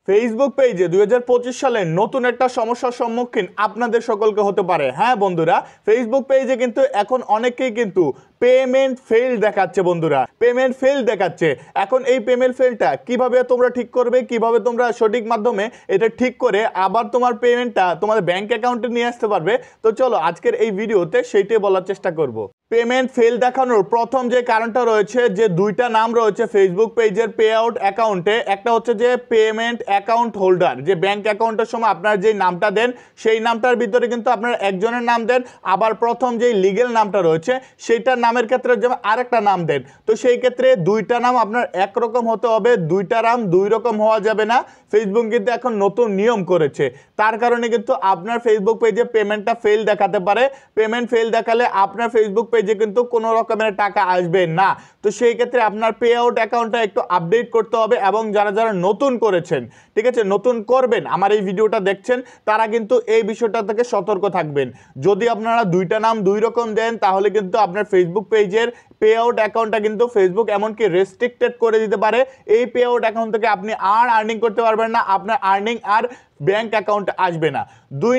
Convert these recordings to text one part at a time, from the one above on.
Facebook পেজে 2025 সালে নতুন একটা সমস্যার সম্মুখীন আপনাদের সকলকে হতে পারে। হ্যাঁ বন্ধুরা, ফেসবুক পেজে কিন্তু এখন অনেকেই কিন্তু পেমেন্ট ফেল দেখাচ্ছে। বন্ধুরা, পেমেন্ট ফেল দেখাচ্ছে। এখন এই পেমেন্ট ফেলটা কিভাবে তোমরা ঠিক করবে, কিভাবে তোমরা সঠিক মাধ্যমে এটা ঠিক করে আবার তোমার পেমেন্টটা তোমাদের ব্যাংক অ্যাকাউন্টে নিয়ে আসতে পারবে। তো চলো আজকের এই ভিডিওতে সেইটাই বলার চেষ্টা করব। পেমেন্ট ফেল দেখানোর প্রথম যে কারণটা রয়েছে, যে দুইটা নাম রয়েছে ফেসবুক পেজের পে আউট অ্যাকাউন্টে। একটা হচ্ছে যে পেমেন্ট অ্যাকাউন্ট হোল্ডার, যে ব্যাংক অ্যাকাউন্টের সময় আপনার যে নামটা দেন সেই নামটার ভিতরে কিন্তু আপনার একজনের নাম দেন, আবার প্রথম যেই লিগেল নামটা রয়েছে সেইটার নামের ক্ষেত্রে যেমন আরেকটা নাম দেন। তো সেই ক্ষেত্রে দুইটা নাম আপনার একরকম হতে হবে, দুইটা নাম দুই রকম হওয়া যাবে না। ফেসবুক কিন্তু এখন নতুন নিয়ম করেছে, তার কারণে কিন্তু আপনার ফেসবুক পেজে পেমেন্টটা ফেল দেখাতে পারে। পেমেন্ট ফেল দেখালে আপনার ফেসবুক পেজে কিন্তু কোনো রকমের টাকা আসবে না। তো সেই ক্ষেত্রে আপনার পে আউট অ্যাকাউন্টটা একটু আপডেট করতে হবে, এবং যারা যারা নতুন করেছেন, ঠিক আছে, নতুন করবেন, আমার এই ভিডিওটা দেখছেন, তারা কিন্তু এই বিষয়টা থেকে সতর্ক থাকবেন। যদি আপনারা দুইটা নাম দুই রকম দেন তাহলে কিন্তু আপনার ফেসবুক পেজের পে আউট অ্যাকাউন্টটা কিন্তু ফেসবুক এমনকি রেস্ট্রিক্টেড করে দিতে পারে। এই পে আউট অ্যাকাউন্ট থেকে আপনি আর আর্নিং করতে পারবেন না, আপনার আর্নিং আর ব্যাংক অ্যাকাউন্টে আসবে না। দুই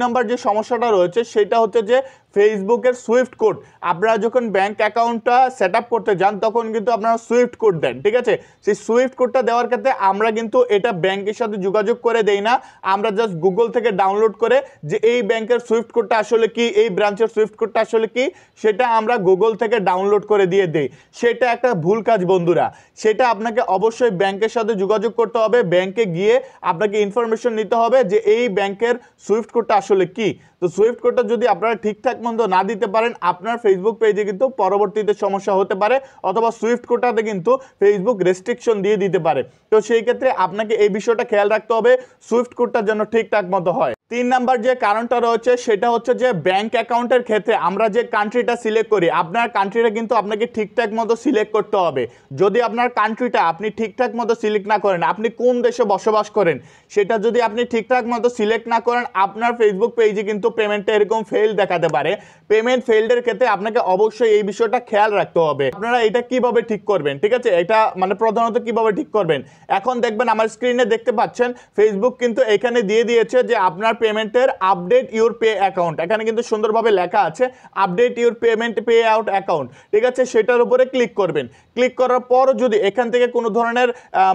নাম্বার যে সমস্যাটা রয়েছে সেটা হচ্ছে যে ফেসবুকের সুইফট কোড। আপনারা যখন ব্যাংক অ্যাকাউন্টটা সেট আপ করতে যান তখন কিন্তু আপনারা সুইফট কোড দেন, ঠিক আছে। সেই সুইফট কোডটা দেওয়ার ক্ষেত্রে আমরা কিন্তু এটা ব্যাংকের সাথে যোগাযোগ করে দেই না, আমরা জাস্ট গুগল থেকে ডাউনলোড করে যে এই ব্যাংকের সুইফট কোডটা আসলে কি, এই ব্রাঞ্চের সুইফট কোডটা আসলে কি, সেটা আমরা গুগল থেকে ডাউনলোড করে দিয়ে দেই। সেটা একটা ভুল কাজ বন্ধুরা। সেটা আপনাকে অবশ্যই ব্যাংকের সাথে যোগাযোগ করতে হবে, ব্যাংকে গিয়ে আপনাকে ইনফরমেশন নিতে হবে যে এই ব্যাংকের সুইফট কোডটা আসলে কি। তো সুইফট কোডটা যদি আপনারা ঠিকঠাক মতো না দিতে পারেন, আপনার ফেসবুক পেজে কিন্তু পরবর্তীতে সমস্যা হতে পারে, অথবা সুইফট কোডটাতে কিন্তু ফেসবুক রেস্ট্রিকশন দিয়ে দিতে পারে। তো সেই ক্ষেত্রে আপনাকে এই বিষয়টা খেয়াল রাখতে হবে, সুইফট কোডটা যেন ঠিকঠাক মতো হয়। 3 নাম্বার যে কারণটা রয়েছে সেটা হচ্ছে যে ব্যাংক অ্যাকাউন্টের ক্ষেত্রে আমরা যে কান্ট্রিটা সিলেক্ট করি, আপনার কান্ট্রিটা কিন্তু আপনাকে ঠিকঠাক মতো সিলেক্ট করতে হবে। যদি আপনার কান্ট্রিটা আপনি ঠিকঠাক মতো সিলেক্ট না করেন, আপনি কোন দেশে বসবাস করেন সেটা যদি আপনি ঠিকঠাক মতো সিলেক্ট না করেন, আপনার ফেসবুক পেজে কিন্তু পেমেন্টটা এরকম ফেল দেখাতে পারে। পেমেন্ট ফেলডের ক্ষেত্রে আপনাকে অবশ্যই এই বিষয়টা খেয়াল রাখতে হবে। আপনারা এটা কিভাবে ঠিক করবেন, ঠিক আছে, এটা মানে প্রধানত কিভাবে ঠিক করবেন, এখন দেখবেন আমার স্ক্রিনে দেখতে পাচ্ছেন ফেসবুক কিন্তু এখানে দিয়ে দিয়েছে যে আপনার পেমেন্টের আপডেট ইউর পে অ্যাকাউন্ট। এখানে কিন্তু সুন্দরভাবে লেখা আছে update your payment pay out account, ঠিক আছে। সেটার উপরে ক্লিক করবেন। ক্লিক করার পর যদি এখান থেকে কোনো ধরনের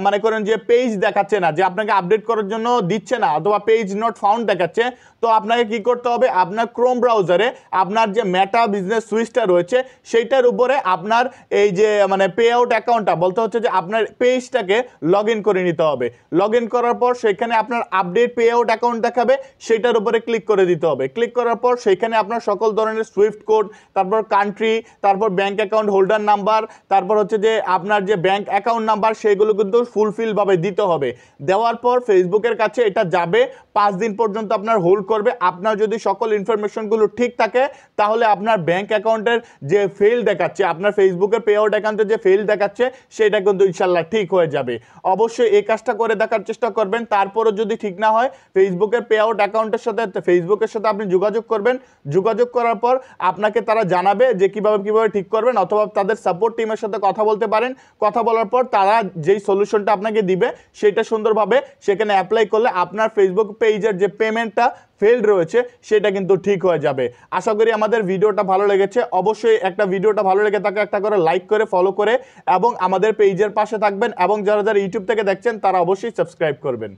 মনে করেন যে পেজ দেখাচ্ছে না, যে আপনাকে আপডেট করার জন্য দিচ্ছে না, অথবা পেজ নট ফাউন্ড দেখাচ্ছে, তো আপনাকে কি করতে হবে, আপনার ক্রোম ব্রাউজারে আপনার যে মেটা বিজনেস সুইচটা রয়েছে সেইটার উপরে আপনার এই যে মানে পে আউট অ্যাকাউন্টটা বলতে হচ্ছে যে আপনার পেজটাকে লগ ইন করে নিতে হবে। লগ ইন করার পর সেখানে আপনার আপডেট পে আউট অ্যাকাউন্ট দেখাবে, সেটার উপরে ক্লিক করে দিতে হবে। ক্লিক করার পর সেখানে আপনার সকল ধরনের সুইফট কোড, তারপর কান্ট্রি, তারপর ব্যাংক অ্যাকাউন্ট হোল্ডার নাম্বার, তারপর হচ্ছে যে আপনার যে ব্যাংক অ্যাকাউন্ট নাম্বার, সেগুলো কিন্তু ফুলফিলভাবে দিতে হবে। দেওয়ার পর ফেসবুকের কাছে এটা যাবে, 5 দিন পর্যন্ত আপনার হোল্ড করবে। আপনার যদি সকল ইনফরমেশনগুলো ঠিক থাকে তাহলে আপনার ব্যাংক অ্যাকাউন্টের যে ফেল দেখাচ্ছে, আপনার ফেসবুকের পে আউট অ্যাকাউন্টে যে ফেল দেখাচ্ছে সেটা কিন্তু ইনশাল্লাহ ঠিক হয়ে যাবে। অবশ্যই এই কাজটা করে দেখার চেষ্টা করবেন। তারপরও যদি ঠিক না হয় ফেসবুকের পে আউট অ্যাকাউন্টের সাথে ফেসবুকের সাথে আপনি যোগাযোগ করবেন। যোগাযোগ করার পর আপনাকে তারা জানাবে যে কিভাবে ঠিক করবেন, অথবা তাদের সাপোর্ট টিমের সাথে কথা বলতে পারেন। কথা বলার পর তারা যেই সলিউশনটা আপনাকে দিবে সেটা সুন্দরভাবে সেখানে অ্যাপ্লাই করলে আপনার ফেসবুক পেজের যে পেমেন্টটা ফেলড রয়েছে সেটা কিন্তু ঠিক হয়ে যাবে। আশা করি আমাদের ভিডিওটা ভালো লেগেছে। অবশ্যই একটা ভিডিওটা ভালো লেগে থাকে একটা করে লাইক করে ফলো করে এবং আমাদের পেজের পাশে থাকবেন, এবং যারা যারা ইউটিউব থেকে দেখছেন তারা অবশ্যই সাবস্ক্রাইব করবেন।